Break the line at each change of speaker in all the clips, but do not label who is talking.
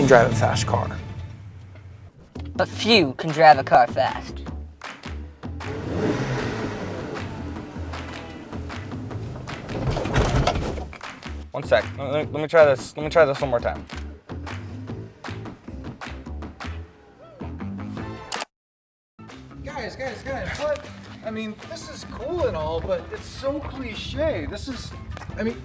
drive a fast car.
But few can drive a car fast.
One sec. Let me try this. Let me try this one more time.
Guys, what? I mean, this is cool and all, but it's so cliche. I mean,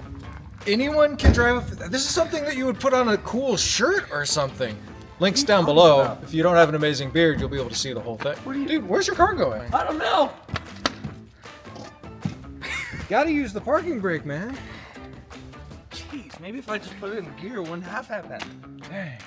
anyone can drive this is something that you would put on a cool shirt or something. Links down below. If you don't have an amazing beard, you'll be able to see the whole thing. Dude, where's your car going?
I don't know.
Gotta use the parking brake, man.
Jeez, maybe if I just put it in gear, it wouldn't have happened.
Dang.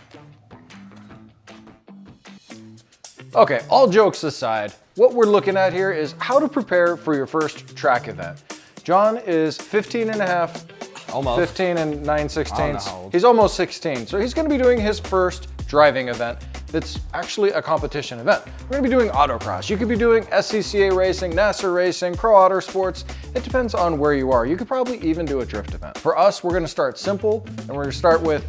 Okay, all jokes aside, what we're looking at here is how to prepare for your first track event. John is 15 and a half,
Almost.
15 and 9/16.
I don't know how old.
He's almost 16, so he's gonna be doing his first driving event that's actually a competition event. We're gonna be doing autocross. You could be doing SCCA racing, NASA racing, Pro Auto Sports. It depends on where you are. You could probably even do a drift event. For us, we're gonna start simple, and we're gonna start with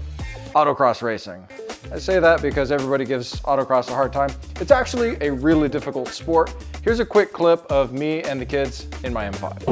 autocross racing. I say that because everybody gives autocross a hard time. It's actually a really difficult sport. Here's a quick clip of me and the kids in my M5.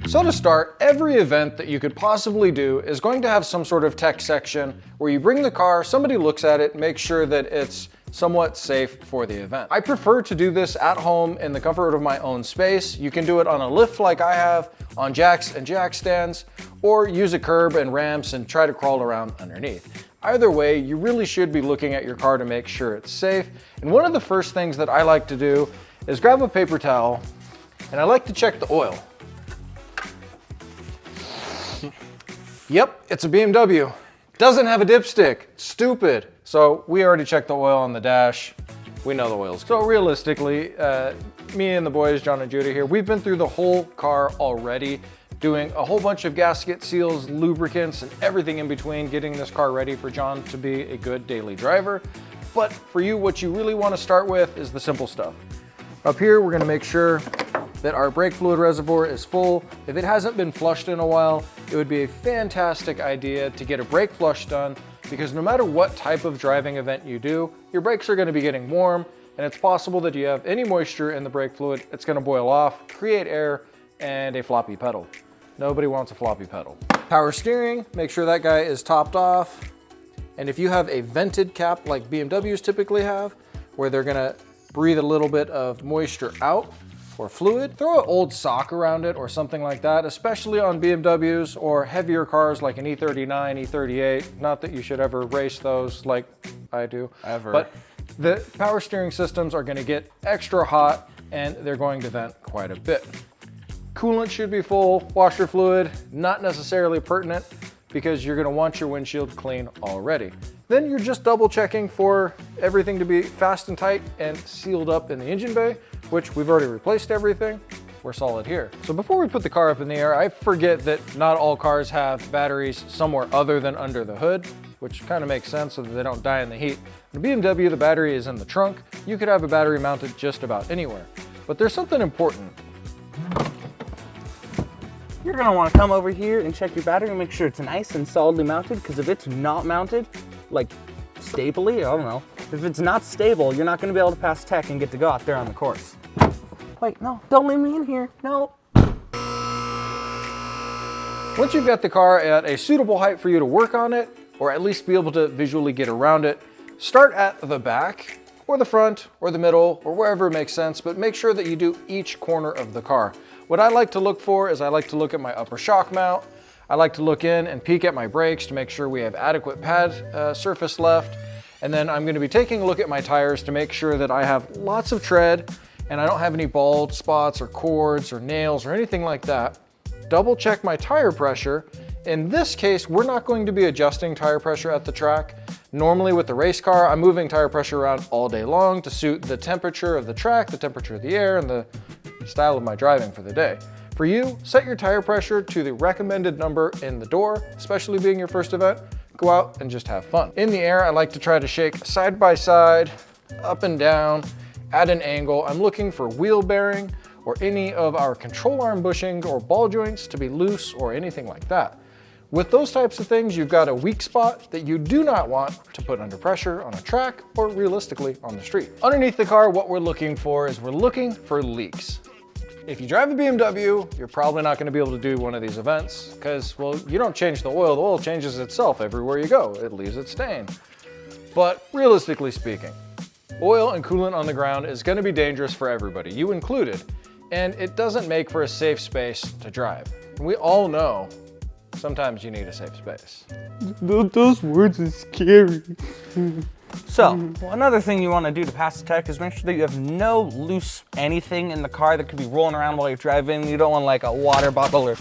So to start, every event that you could possibly do is going to have some sort of tech section where you bring the car, somebody looks at it, makes sure that it's somewhat safe for the event. I prefer to do this at home in the comfort of my own space. You can do it on a lift like I have, on jacks and jack stands, or use a curb and ramps and try to crawl around underneath. Either way, you really should be looking at your car to make sure it's safe. And one of the first things that I like to do is grab a paper towel, and I like to check the oil. Yep, it's a BMW. Doesn't have a dipstick. Stupid. So we already checked the oil on the dash. We know the oil's good. So realistically, me and the boys, John and Judah here, we've been through the whole car already, doing a whole bunch of gasket seals, lubricants, and everything in between, getting this car ready for John to be a good daily driver. But for you, what you really want to start with is the simple stuff. Up here, we're gonna make sure that our brake fluid reservoir is full. If it hasn't been flushed in a while, it would be a fantastic idea to get a brake flush done, because no matter what type of driving event you do, your brakes are gonna be getting warm, and it's possible that you have any moisture in the brake fluid, it's gonna boil off, create air, and a floppy pedal. Nobody wants a floppy pedal. Power steering, make sure that guy is topped off. And if you have a vented cap like BMWs typically have, where they're gonna breathe a little bit of moisture out, or fluid, throw an old sock around it or something like that, especially on BMWs or heavier cars like an E39, E38. Not that you should ever race those like I do.
Ever.
But the power steering systems are gonna get extra hot and they're going to vent quite a bit. Coolant should be full, washer fluid, not necessarily pertinent because you're gonna want your windshield clean already. Then you're just double checking for everything to be fast and tight and sealed up in the engine bay, which we've already replaced everything. We're solid here. So before we put the car up in the air, I forget that not all cars have batteries somewhere other than under the hood, which kind of makes sense so that they don't die in the heat. In a BMW, the battery is in the trunk. You could have a battery mounted just about anywhere. But there's something important.
You're gonna wanna come over here and check your battery and make sure it's nice and solidly mounted, because if it's not mounted, like stably, I don't know. If it's not stable, you're not gonna be able to pass tech and get to go out there on the course. Wait, no, don't leave me in here, no.
Once you've got the car at a suitable height for you to work on it, or at least be able to visually get around it, start at the back or the front, or the middle, or wherever makes sense, but make sure that you do each corner of the car. What I like to look for is I like to look at my upper shock mount. I like to look in and peek at my brakes to make sure we have adequate pad surface left. And then I'm gonna be taking a look at my tires to make sure that I have lots of tread and I don't have any bald spots or cords or nails or anything like that. Double check my tire pressure. In this case, we're not going to be adjusting tire pressure at the track. Normally with the race car, I'm moving tire pressure around all day long to suit the temperature of the track, the temperature of the air, and the style of my driving for the day. For you, set your tire pressure to the recommended number in the door, especially being your first event. Go out and just have fun. In the air, I like to try to shake side by side, up and down, at an angle. I'm looking for wheel bearing or any of our control arm bushings or ball joints to be loose or anything like that. With those types of things, you've got a weak spot that you do not want to put under pressure on a track or realistically on the street. Underneath the car, what we're looking for is we're looking for leaks. If you drive a BMW, you're probably not going to be able to do one of these events because, well, you don't change the oil changes itself everywhere you go. It leaves its stain. But realistically speaking, oil and coolant on the ground is going to be dangerous for everybody, you included, and it doesn't make for a safe space to drive. And we all know sometimes you need a safe space.
Those words are scary. So, another thing you want to do to pass the tech is make sure that you have no loose anything in the car that could be rolling around while you're driving. You don't want like a water bottle or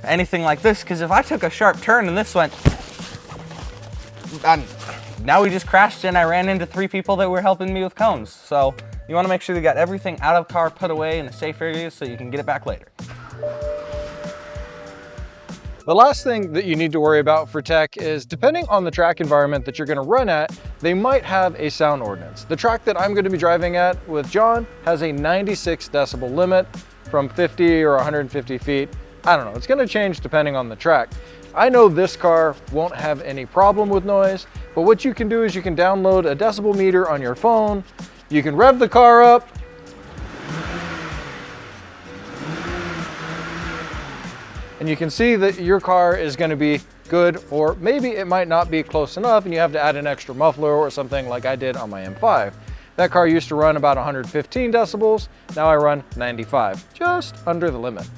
anything like this, because if I took a sharp turn and this went, now we just crashed and I ran into 3 people that were helping me with cones. So you want to make sure you got everything out of the car, put away in a safe area so you can get it back later.
The last thing that you need to worry about for tech is, depending on the track environment that you're going to run at, they might have a sound ordinance. The track that I'm going to be driving at with John has a 96 decibel limit from 50 or 150 feet. I don't know, it's going to change depending on the track. I know this car won't have any problem with noise, but what you can do is you can download a decibel meter on your phone. You can rev the car up, and you can see that your car is going to be good, or maybe it might not be close enough and you have to add an extra muffler or something like I did on my M5. That car used to run about 115 decibels, now I run 95, just under the limit.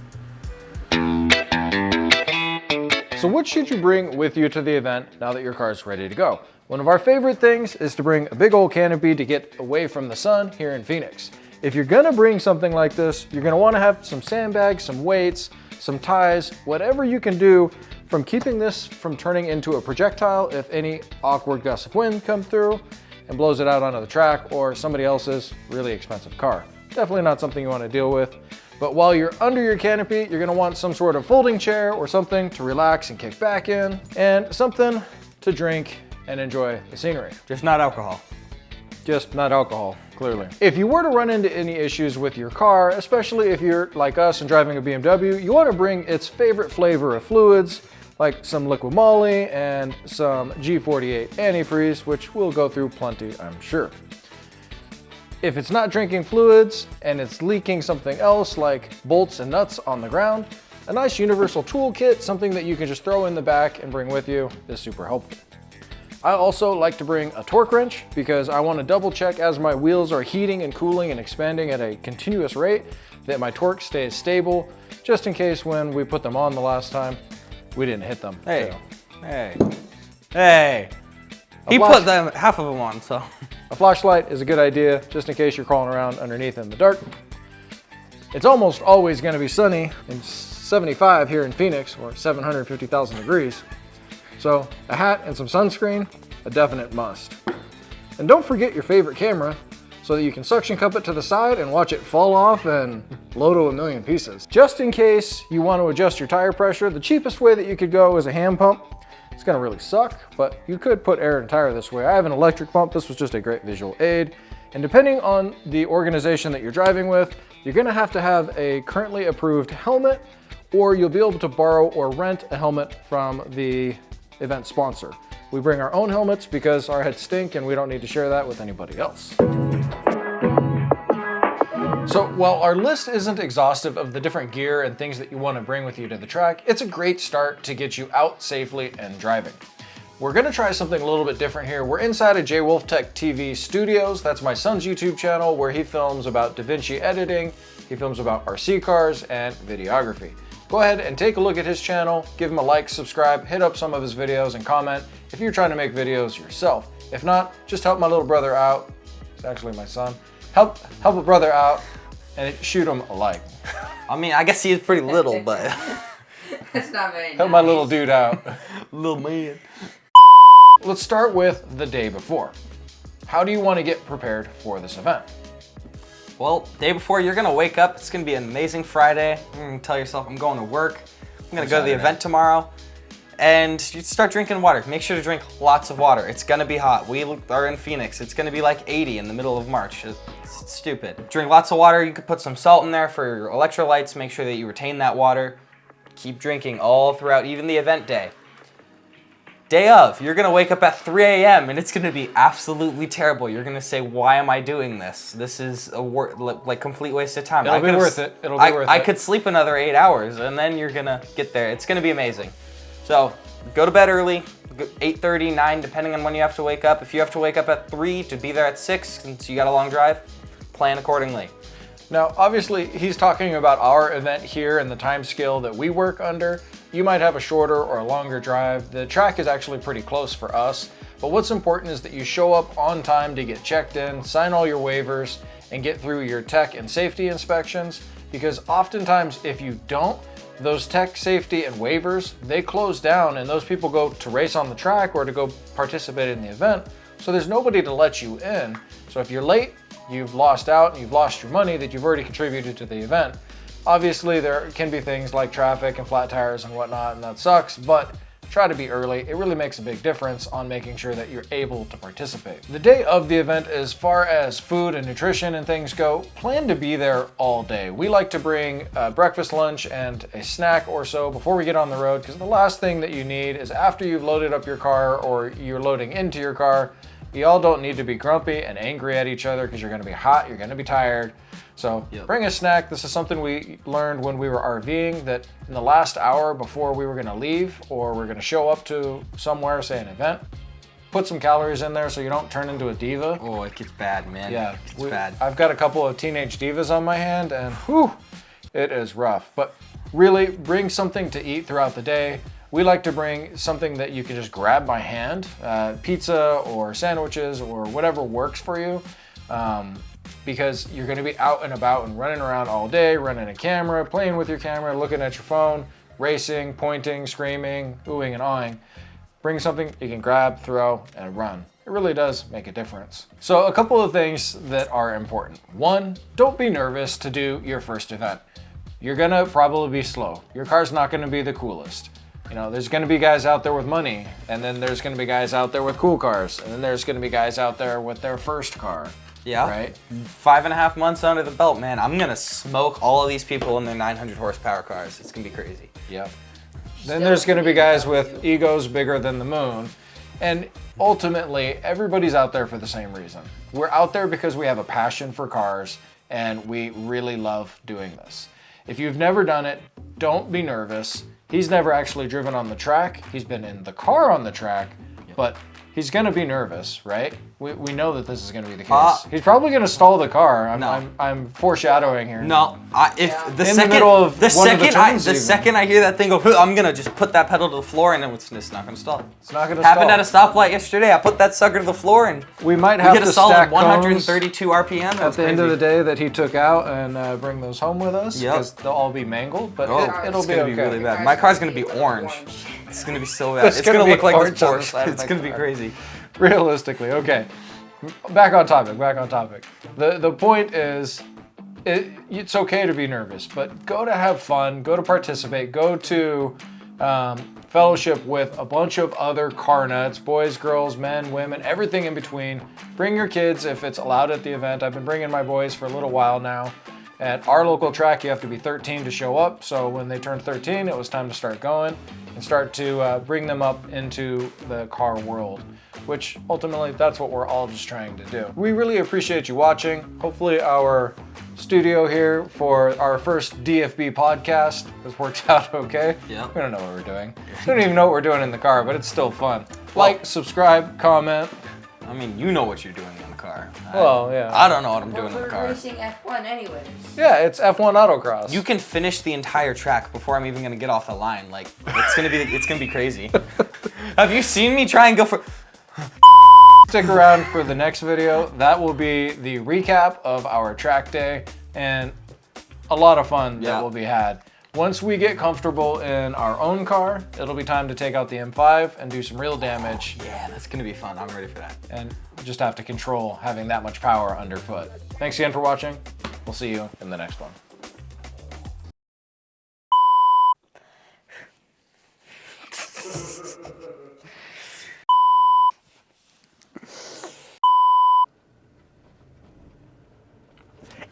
So what should you bring with you to the event now that your car is ready to go? One of our favorite things is to bring a big old canopy to get away from the sun here in Phoenix. If you're gonna bring something like this, you're gonna wanna have some sandbags, some weights, some ties, whatever you can do from keeping this from turning into a projectile if any awkward gust of wind come through and blows it out onto the track or somebody else's really expensive car. Definitely not something you want to deal with. But while you're under your canopy, you're going to want some sort of folding chair or something to relax and kick back in, and something to drink and enjoy the scenery.
Just not alcohol.
Just not alcohol, clearly. If you were to run into any issues with your car, especially if you're like us and driving a BMW, you want to bring its favorite flavor of fluids, like some liquid moly and some G48 antifreeze, which we'll go through plenty, I'm sure. If it's not drinking fluids and it's leaking something else like bolts and nuts on the ground, a nice universal tool kit, something that you can just throw in the back and bring with you, is super helpful. I also like to bring a torque wrench because I want to double check as my wheels are heating and cooling and expanding at a continuous rate that my torque stays stable, just in case when we put them on the last time, we didn't hit them.
Hey,
so.
hey. He put them, half of them on, so.
A flashlight is a good idea, just in case you're crawling around underneath in the dark. It's almost always going to be sunny and 75 here in Phoenix, or 750,000 degrees. So a hat and some sunscreen, a definite must. And don't forget your favorite camera so that you can suction cup it to the side and watch it fall off and blow to a million pieces. Just in case you want to adjust your tire pressure, the cheapest way that you could go is a hand pump. It's gonna really suck, but you could put air in a tire this way. I have an electric pump. This was just a great visual aid. And depending on the organization that you're driving with, you're gonna have to have a currently approved helmet, or you'll be able to borrow or rent a helmet from the event sponsor. We bring our own helmets because our heads stink and we don't need to share that with anybody else. So while our list isn't exhaustive of the different gear and things that you want to bring with you to the track, it's a great start to get you out safely and driving. We're gonna try something a little bit different here. We're inside of J Wolf Tech TV Studios. That's my son's YouTube channel where he films about Davinci editing, he films about RC cars and videography. Go ahead and take a look at his channel, give him a like, subscribe, hit up some of his videos and comment if you're trying to make videos yourself. If not, just help my little brother out. It's actually my son. Help a brother out and shoot him a like.
I mean, I guess he is pretty little, but
That's not very
Help my little dude out.
little man.
Let's start with the day before. How do you want to get prepared for this event?
Well, day before, you're gonna wake up. It's gonna be an amazing Friday. You're gonna tell yourself, I'm going to work. I'm gonna go to the event tomorrow. And you start drinking water. Make sure to drink lots of water. It's gonna be hot. We are in Phoenix. It's gonna be like 80 in the middle of March. It's stupid. Drink lots of water. You could put some salt in there for your electrolytes. Make sure that you retain that water. Keep drinking all throughout, even the event day. Day of, you're gonna wake up at 3 a.m. and it's gonna be absolutely terrible. You're gonna say, why am I doing this? This is a like complete waste of time.
It'll be worth it. It'll be worth it.
I could sleep another 8 hours and then you're gonna get there. It's gonna be amazing. So go to bed early, 8:30, 9, depending on when you have to wake up. If you have to wake up at 3 to be there at 6, since you got a long drive, plan accordingly.
Now, obviously, he's talking about our event here and the time scale that we work under. You might have a shorter or a longer drive. The track is actually pretty close for us, but what's important is that you show up on time to get checked in, sign all your waivers, and get through your tech and safety inspections, because oftentimes if you don't, those tech, safety, and waivers, they close down and those people go to race on the track or to go participate in the event, so there's nobody to let you in. So if you're late, you've lost out and you've lost your money that you've already contributed to the event. Obviously, there can be things like traffic and flat tires and whatnot, and that sucks, but try to be early. It really makes a big difference on making sure that you're able to participate. The day of the event, as far as food and nutrition and things go, plan to be there all day. We like to bring breakfast, lunch, and a snack or so before we get on the road, because the last thing that you need is after you've loaded up your car or you're loading into your car, you all don't need to be grumpy and angry at each other because you're gonna be hot, you're gonna be tired. So bring a snack. This is something we learned when we were RVing, that in the last hour before we were gonna leave or we're gonna show up to somewhere, say an event, put some calories in there so you don't turn into a diva.
Oh, it gets bad, man.
Yeah,
It's bad.
I've got a couple of teenage divas on my hand and whew, it is rough. But really bring something to eat throughout the day. We like to bring something that you can just grab by hand, pizza or sandwiches or whatever works for you, because you're gonna be out and about and running around all day, running a camera, playing with your camera, looking at your phone, racing, pointing, screaming, oohing and awing. Bring something you can grab, throw, and run. It really does make a difference. So a couple of things that are important. One, don't be nervous to do your first event. You're gonna probably be slow. Your car's not gonna be the coolest. You know, there's gonna be guys out there with money, and then there's gonna be guys out there with cool cars, and then there's gonna be guys out there with their first car.
Yeah.
Right?
5.5 months under the belt, man. I'm gonna smoke all of these people in their 900 horsepower cars. It's gonna be crazy.
Yep. Then there's gonna be guys with egos bigger than the moon. And ultimately, everybody's out there for the same reason. We're out there because we have a passion for cars, and we really love doing this. If you've never done it, don't be nervous. He's never actually driven on the track. He's been in the car on the track, but he's gonna be nervous, right? We know that this is gonna be the case. He's probably gonna stall the car. I'm foreshadowing here.
No, the second I hear that thing go, I'm gonna just put that pedal to the floor and then it's not gonna stall.
It's not gonna
Happened
stall.
at a stoplight yesterday. I put that sucker to the floor and
we might have
hit
to
a solid
stack
132 RPM.
at the end of the day that he took out and bring those home with us, because they'll all be mangled, but it'll be
gonna
okay.
be really bad. My car's gonna be orange. It's gonna be so bad. It's gonna look like this Porsche. It's gonna be crazy.
Realistically, okay. Back on topic. The point is, it's okay to be nervous, but go to have fun, go to participate, go to fellowship with a bunch of other car nuts, boys, girls, men, women, everything in between. Bring your kids if it's allowed at the event. I've been bringing my boys for a little while now. At our local track, you have to be 13 to show up, so when they turned 13, it was time to start going and start to bring them up into the car world, which ultimately that's what we're all just trying to do. We really appreciate you watching. Hopefully our studio here for our first DFB podcast. This worked out okay.
Yeah.
We don't know what we're doing. We don't even know what we're doing in the car, but it's still fun. Like, subscribe, comment.
I mean, you know what you're doing in the car.
Well, yeah.
I don't know what I'm doing in the
We're
car.
racing F1 anyways.
Yeah, it's F1 autocross.
You can finish the entire track before I'm even gonna get off the line. Like, it's gonna be crazy. Have you seen me try and go for?
Stick around for the next video. That will be the recap of our track day and a lot of fun that will be had. Once we get comfortable in our own car, it'll be time to take out the M5 and do some real damage.
Yeah, that's gonna be fun. I'm ready for that.
And just have to control having that much power underfoot. Thanks again for watching. We'll see you in the next one.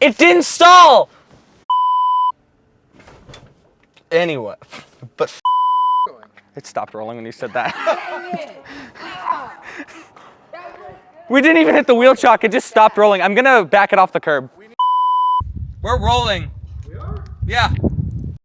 It didn't stall! Anyway, but it stopped rolling when you said that. We didn't even hit the wheel chock, it just stopped rolling. I'm gonna back it off the curb. We're rolling. We are? Yeah.